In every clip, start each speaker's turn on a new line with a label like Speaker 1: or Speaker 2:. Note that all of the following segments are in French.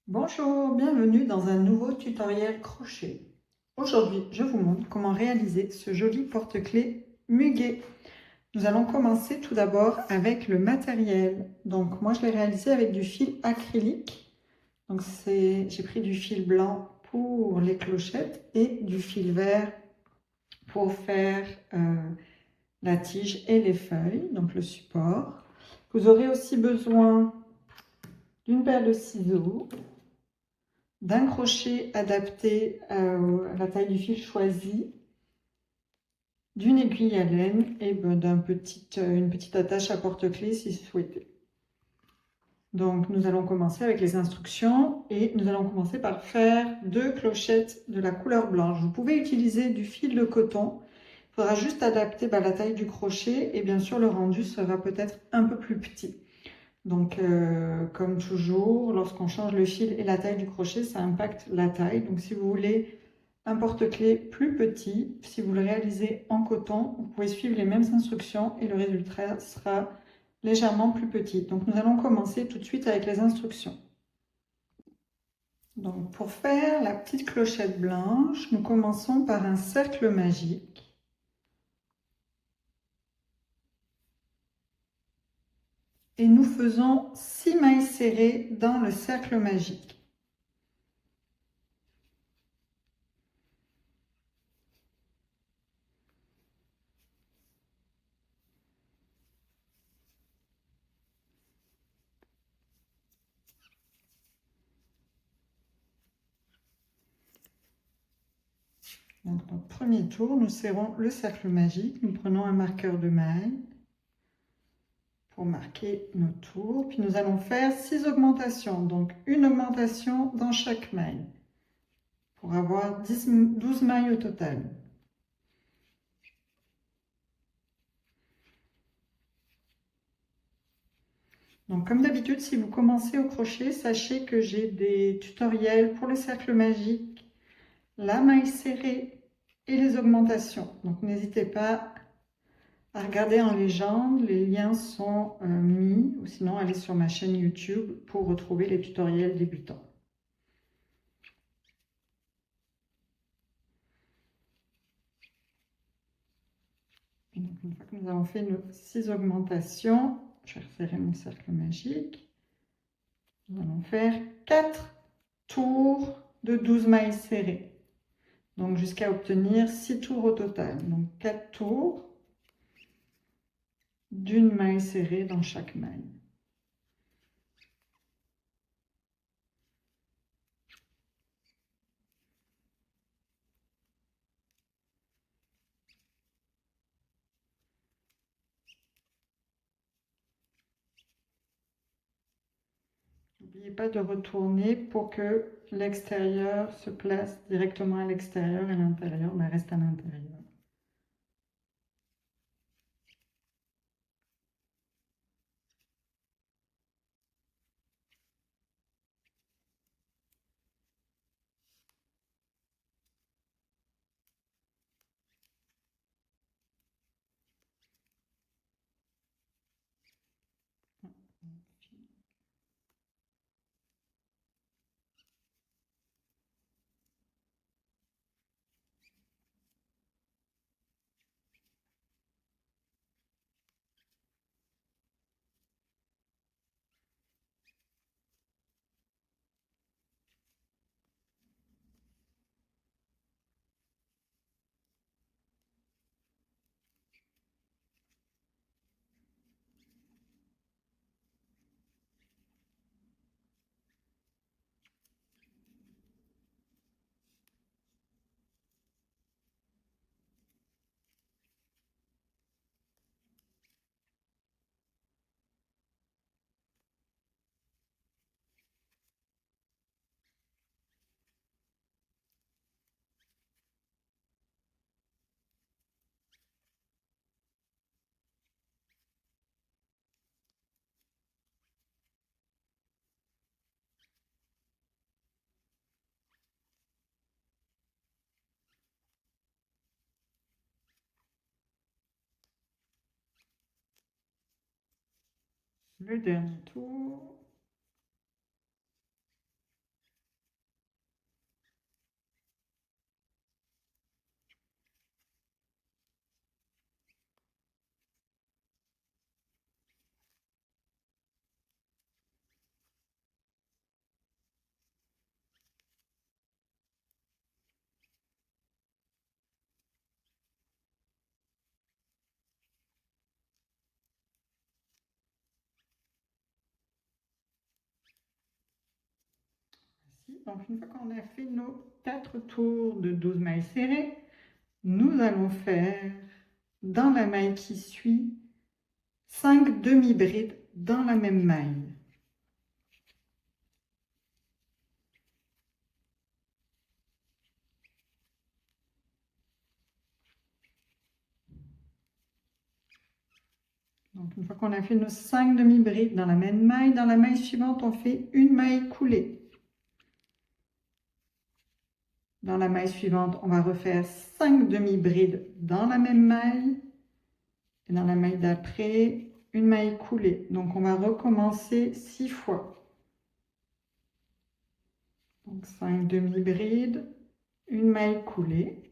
Speaker 1: Bonjour, bienvenue dans un nouveau tutoriel crochet. Aujourd'hui, je vous montre comment réaliser ce joli porte-clés muguet. Nous allons commencer tout d'abord avec le matériel. Donc moi, je l'ai réalisé avec du fil acrylique. Donc j'ai pris du fil blanc pour les clochettes et du fil vert pour faire la tige et les feuilles, donc le support. Vous aurez aussi besoin d'une paire de ciseaux, d'un crochet adapté à la taille du fil choisi, d'une aiguille à laine et une petite attache à porte-clés si souhaité. Donc nous allons commencer avec les instructions et nous allons commencer par faire 2 clochettes de la couleur blanche. Vous pouvez utiliser du fil de coton, il faudra juste adapter la taille du crochet et bien sûr le rendu sera peut-être un peu plus petit. Donc, comme toujours, lorsqu'on change le fil et la taille du crochet, ça impacte la taille. Donc, si vous voulez un porte-clés plus petit, si vous le réalisez en coton, vous pouvez suivre les mêmes instructions et le résultat sera légèrement plus petit. Donc, nous allons commencer tout de suite avec les instructions. Donc, pour faire la petite clochette blanche, nous commençons par un cercle magique. Et nous faisons 6 mailles serrées dans le cercle magique. Donc, au premier tour, nous serrons le cercle magique. Nous prenons un marqueur de maille pour marquer nos tours. Puis nous allons faire 6 augmentations. Donc, une augmentation dans chaque maille pour avoir 12 mailles au total. Donc, comme d'habitude, si vous commencez au crochet, sachez que j'ai des tutoriels pour le cercle magique, la maille serrée et les augmentations. Donc, n'hésitez pas à regarder en légende, les liens sont mis, ou sinon allez sur ma chaîne YouTube pour retrouver les tutoriels débutants. Et donc, une fois que nous avons fait nos 6 augmentations, je vais resserrer mon cercle magique. Nous allons faire 4 tours de 12 mailles serrées. Donc jusqu'à obtenir 6 tours au total. Donc 4 tours d'une maille serrée dans chaque maille. N'oubliez pas de retourner pour que l'extérieur se place directement à l'extérieur et l'intérieur reste à l'intérieur. Le dernier tour. Donc, une fois qu'on a fait nos 4 tours de 12 mailles serrées, nous allons faire dans la maille qui suit 5 demi-brides dans la même maille. Donc, une fois qu'on a fait nos 5 demi-brides dans la maille suivante, on fait une maille coulée. Dans la maille suivante, on va refaire 5 demi-brides dans la même maille. Et dans la maille d'après, une maille coulée. Donc, on va recommencer 6 fois. Donc, 5 demi-brides, une maille coulée.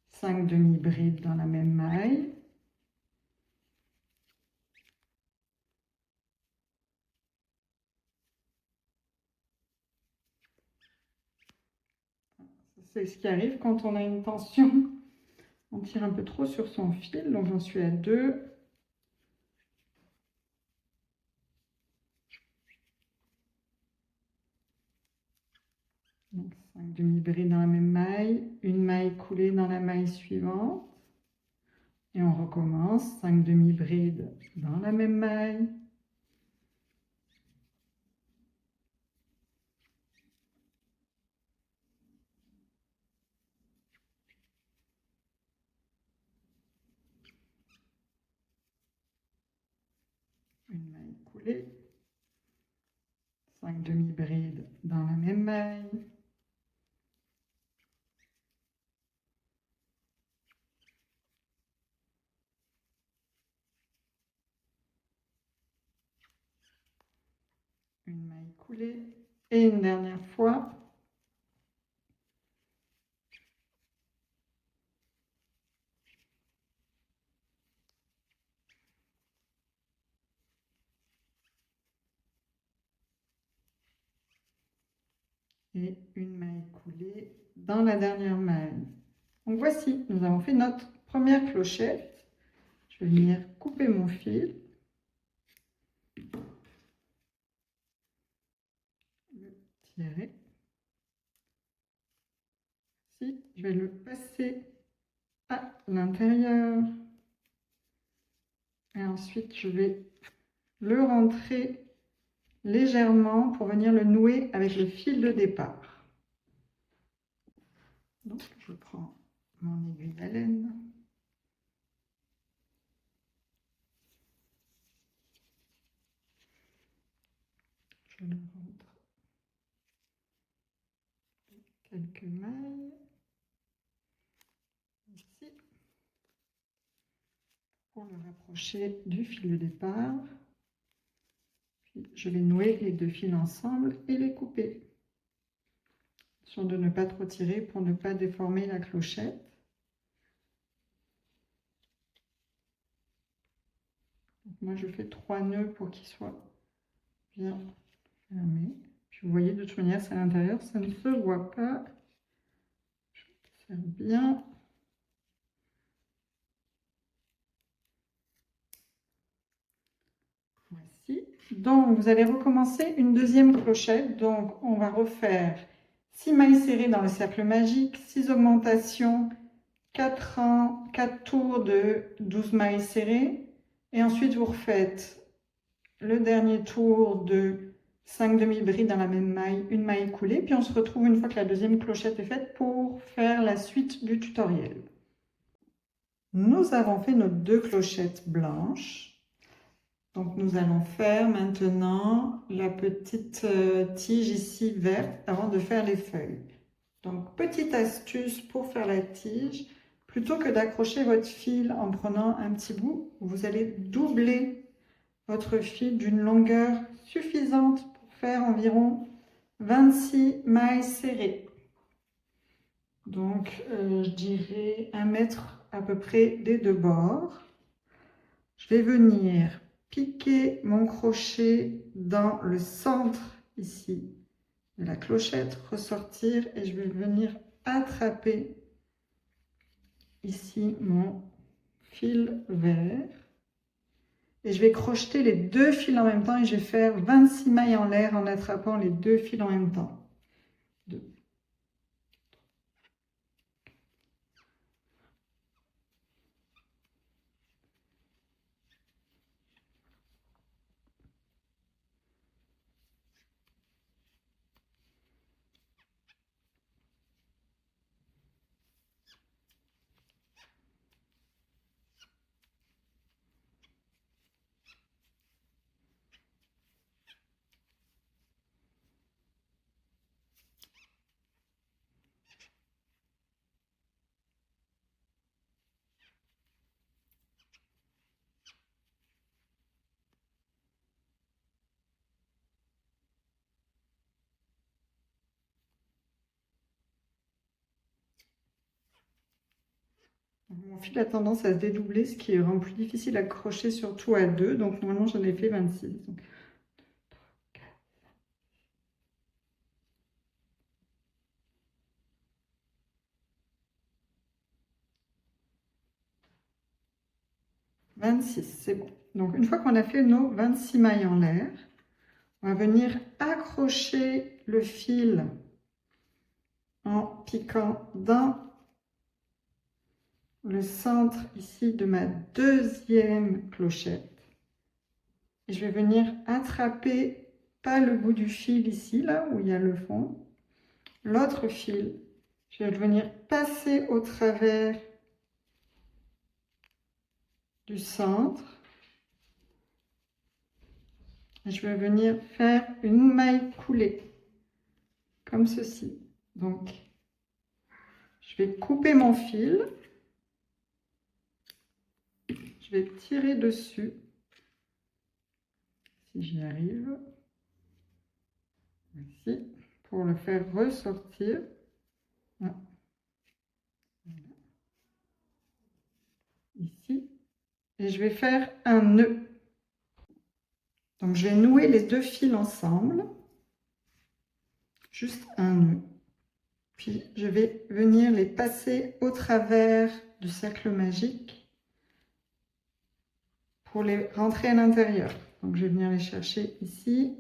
Speaker 1: 5 demi-brides dans la même maille. C'est ce qui arrive quand on a une tension. On tire un peu trop sur son fil, donc j'en suis à 2. Donc 5 demi-brides dans la même maille, une maille coulée dans la maille suivante. Et on recommence, 5 demi-brides dans la même maille. Une maille coulée, 5 demi-brides dans la même maille, une maille coulée et une dernière fois. Et une maille coulée dans la dernière maille. Donc voici, nous avons fait notre première clochette. Je vais venir couper mon fil. Le tirer. Si, je vais le passer à l'intérieur. Et ensuite, je vais le rentrer légèrement pour venir le nouer avec le fil de départ. Donc, je prends mon aiguille à laine. Je le rentre quelques mailles ici pour le rapprocher du fil de départ. Puis je vais nouer les 2 fils ensemble et les couper. Attention de ne pas trop tirer pour ne pas déformer la clochette. Donc moi je fais 3 nœuds pour qu'ils soient bien fermés. Puis vous voyez de toute manière c'est à l'intérieur, ça ne se voit pas. Je vais faire bien. Voici. Donc vous allez recommencer une deuxième clochette. Donc on va refaire 6 mailles serrées dans le cercle magique, 6 augmentations, 4 tours de 12 mailles serrées. Et ensuite vous refaites le dernier tour de 5 demi-brides dans la même maille, une maille coulée. Puis on se retrouve une fois que la deuxième clochette est faite pour faire la suite du tutoriel. Nous avons fait nos 2 clochettes blanches. Donc nous allons faire maintenant la petite tige ici verte avant de faire les feuilles. Donc petite astuce pour faire la tige, plutôt que d'accrocher votre fil en prenant un petit bout, vous allez doubler votre fil d'une longueur suffisante pour faire environ 26 mailles serrées. Donc je dirais 1 mètre à peu près des 2 bords. Je vais venir piquer mon crochet dans le centre ici de la clochette, ressortir et je vais venir attraper ici mon fil vert Et je vais crocheter les 2 fils en même temps et je vais faire 26 mailles en l'air en attrapant les 2 fils en même temps. 2. Mon fil a tendance à se dédoubler, ce qui rend plus difficile à crocher, surtout à 2. Donc normalement j'en ai fait 26. Donc, 26, c'est bon. Donc une fois qu'on a fait nos 26 mailles en l'air, on va venir accrocher le fil en piquant dans le centre ici de ma deuxième clochette. Et je vais venir attraper, pas le bout du fil ici, là où il y a le fond, l'autre fil. Je vais venir passer au travers du centre. Et je vais venir faire une maille coulée, comme ceci. Donc, je vais couper mon fil. Je vais tirer dessus, si j'y arrive. Ici, pour le faire ressortir. Voilà. Ici. Et je vais faire un nœud. Donc, je vais nouer les 2 fils ensemble. Juste un nœud. Puis, je vais venir les passer au travers du cercle magique pour les rentrer à l'intérieur. Donc, je vais venir les chercher ici.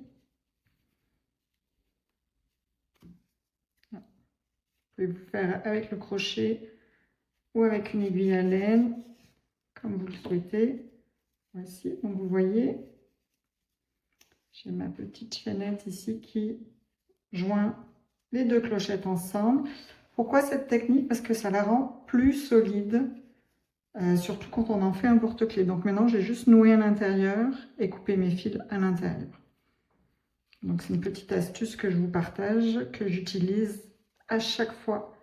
Speaker 1: Vous pouvez vous faire avec le crochet ou avec une aiguille à laine, comme vous le souhaitez. Voici, donc vous voyez, j'ai ma petite chaînette ici qui joint les 2 clochettes ensemble. Pourquoi cette technique? Parce que ça la rend plus solide, surtout quand on en fait un porte-clés. Donc maintenant, j'ai juste noué à l'intérieur et coupé mes fils à l'intérieur. Donc c'est une petite astuce que je vous partage, que j'utilise à chaque fois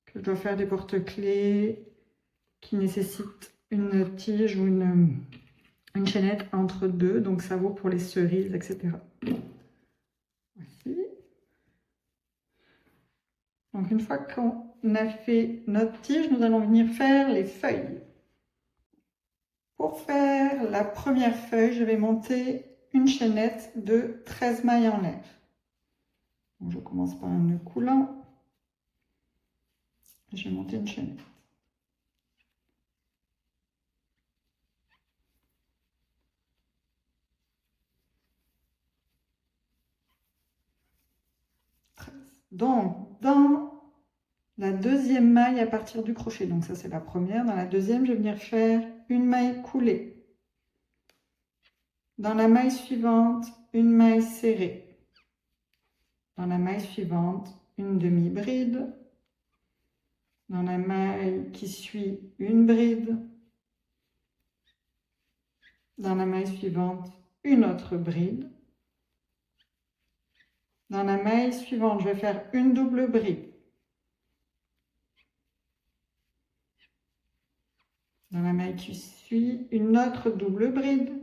Speaker 1: que je dois faire des porte-clés qui nécessitent une tige ou une chaînette entre 2. Donc ça vaut pour les cerises, etc. Voici. Donc une fois qu'on a fait notre tige, nous allons venir faire les feuilles. Pour faire la première feuille, je vais monter une chaînette de 13 mailles en l'air. Donc je commence par un nœud coulant. Je vais monter une chaînette. Donc, dans la deuxième maille à partir du crochet, donc ça c'est la première, dans la deuxième, je vais venir faire une maille coulée. Dans la maille suivante, une maille serrée. Dans la maille suivante, une demi-bride. Dans la maille qui suit, une bride. Dans la maille suivante, une autre bride. Dans la maille suivante, je vais faire une double bride. Dans la maille qui suit, une autre double bride.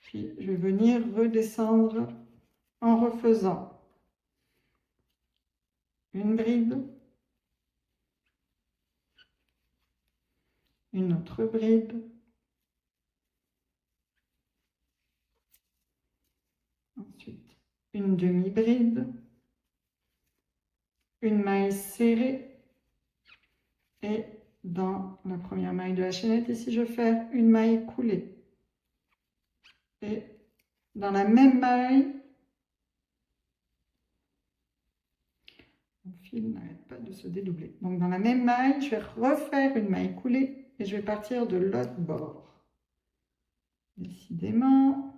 Speaker 1: Puis je vais venir redescendre en refaisant une bride, une autre bride, ensuite une demi-bride, une maille serrée et dans la première maille de la chaînette. Ici, je vais faire une maille coulée. Et dans la même maille, mon fil n'arrête pas de se dédoubler. Donc, dans la même maille, je vais refaire une maille coulée et je vais partir de l'autre bord. Décidément.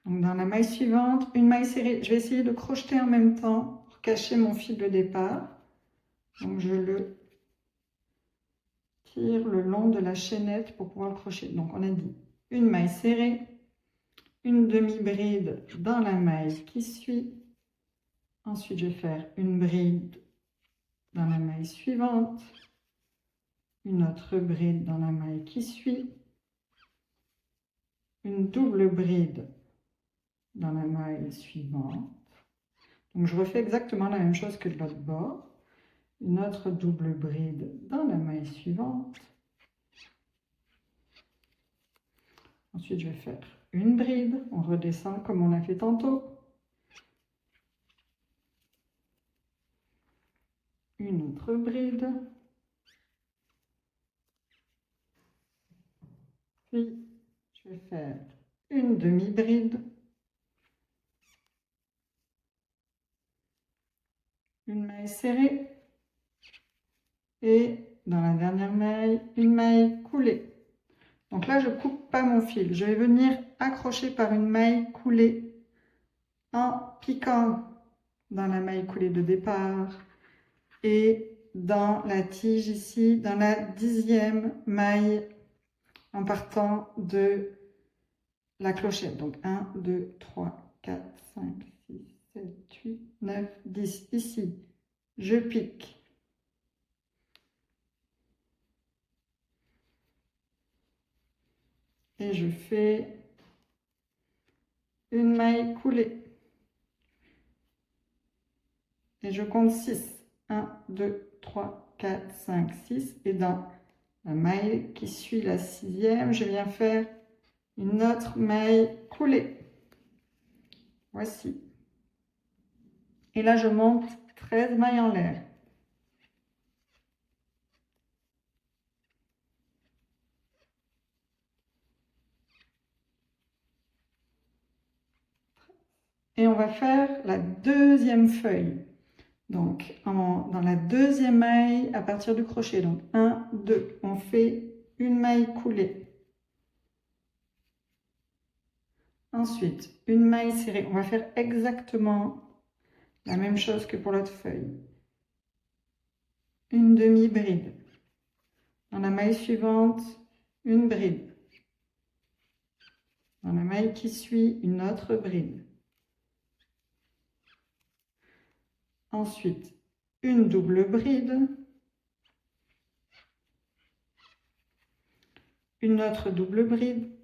Speaker 1: Donc, dans la maille suivante, une maille serrée. Je vais essayer de crocheter en même temps pour cacher mon fil de départ. Donc, je le tire le long de la chaînette pour pouvoir le crocheter. Donc, on a dit une maille serrée, une demi-bride dans la maille qui suit. Ensuite, je vais faire une bride dans la maille suivante, une autre bride dans la maille qui suit, une double bride dans la maille suivante. Donc, je refais exactement la même chose que de l'autre bord. Une autre double bride dans la maille suivante. Ensuite, je vais faire une bride. On redescend comme on l'a fait tantôt. Une autre bride. Puis, je vais faire une demi-bride. Une maille serrée. Et dans la dernière maille, une maille coulée. Donc là, je ne coupe pas mon fil. Je vais venir accrocher par une maille coulée en piquant dans la maille coulée de départ et dans la tige ici, dans la 10e maille en partant de la clochette. Donc 1, 2, 3, 4, 5, 6, 7, 8, 9, 10. Ici, je pique. Et je fais une maille coulée. Et je compte 6. 1, 2, 3, 4, 5, 6. Et dans la maille qui suit la 6e, je viens faire une autre maille coulée. Voici. Et là, je monte 13 mailles en l'air. Et on va faire la deuxième feuille. Donc, dans la deuxième maille, à partir du crochet, donc 1, 2, on fait une maille coulée. Ensuite, une maille serrée. On va faire exactement la même chose que pour l'autre feuille. Une demi-bride. Dans la maille suivante, une bride. Dans la maille qui suit, une autre bride. Ensuite, une double bride. Une autre double bride.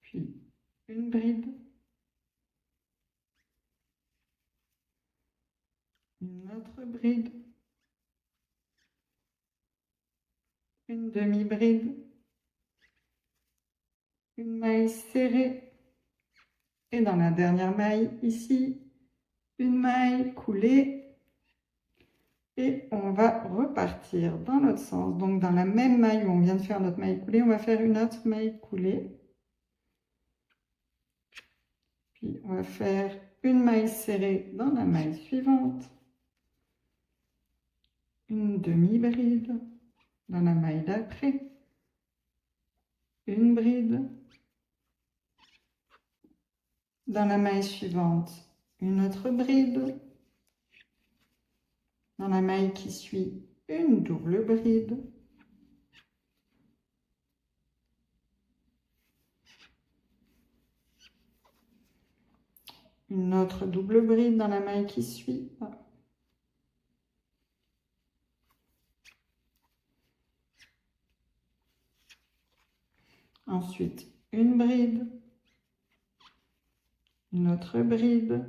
Speaker 1: Puis une bride. Une autre bride. Une demi-bride. Une maille serrée. Et dans la dernière maille, ici, une maille coulée. Et on va repartir dans l'autre sens. Donc, dans la même maille où on vient de faire notre maille coulée, on va faire une autre maille coulée. Puis, on va faire une maille serrée dans la maille suivante. Une demi-bride dans la maille d'après. Une bride. Dans la maille suivante, une autre bride. Dans la maille qui suit, une double bride. Une autre double bride dans la maille qui suit. Ensuite, une bride. Une autre bride.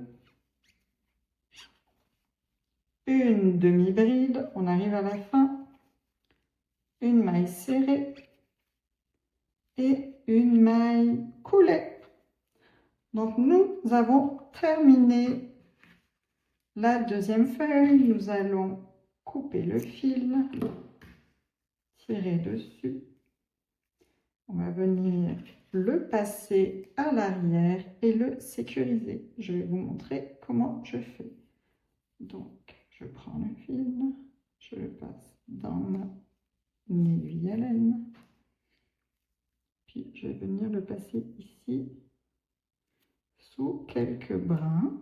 Speaker 1: Une demi-bride. On arrive à la fin. Une maille serrée. Et une maille coulée. Donc, nous avons terminé la deuxième feuille. Nous allons couper le fil, tirer dessus. On va venir le passer à l'arrière et le sécuriser. Je vais vous montrer comment je fais. Donc, je prends le fil, je le passe dans ma aiguille à laine. Puis, je vais venir le passer ici, sous quelques brins.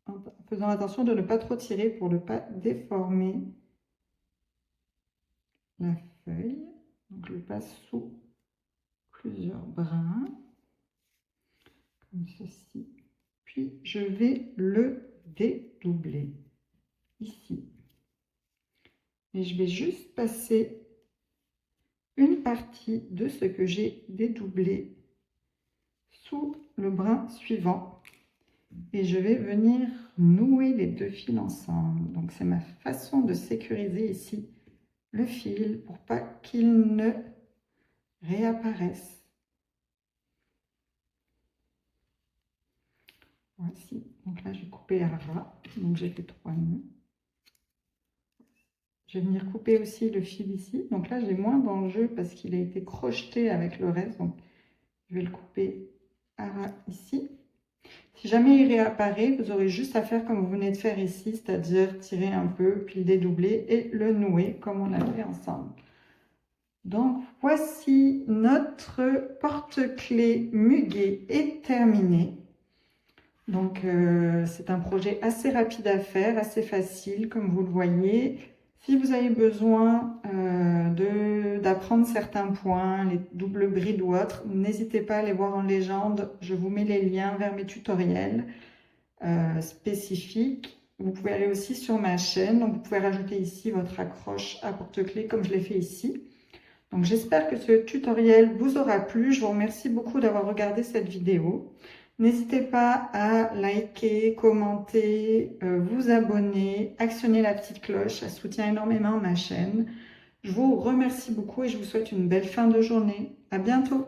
Speaker 1: En faisant attention de ne pas trop tirer pour ne pas déformer la feuille. Donc, je le passe sous plusieurs brins, comme ceci. Puis, je vais le dédoubler ici. Et je vais juste passer une partie de ce que j'ai dédoublé sous le brin suivant. Et je vais venir nouer les deux fils ensemble. Donc, c'est ma façon de sécuriser ici le fil pour pas qu'il ne réapparaisse. Voici, donc là je vais couper à ras, donc j'ai fait 3 nœuds. Je vais venir couper aussi le fil ici, donc là j'ai moins d'enjeu parce qu'il a été crocheté avec le reste, donc je vais le couper à ras ici. Si jamais il réapparaît, vous aurez juste à faire comme vous venez de faire ici, c'est-à-dire tirer un peu, puis le dédoubler et le nouer comme on a fait ensemble. Donc voici notre porte-clés muguet est terminé. Donc, c'est un projet assez rapide à faire, assez facile, comme vous le voyez. Si vous avez besoin d'apprendre certains points, les doubles brides ou autres, n'hésitez pas à les voir en légende. Je vous mets les liens vers mes tutoriels spécifiques. Vous pouvez aller aussi sur ma chaîne. Donc, vous pouvez rajouter ici votre accroche à porte-clés comme je l'ai fait ici. Donc, j'espère que ce tutoriel vous aura plu. Je vous remercie beaucoup d'avoir regardé cette vidéo. N'hésitez pas à liker, commenter, vous abonner, actionner la petite cloche, ça soutient énormément ma chaîne. Je vous remercie beaucoup et je vous souhaite une belle fin de journée. À bientôt!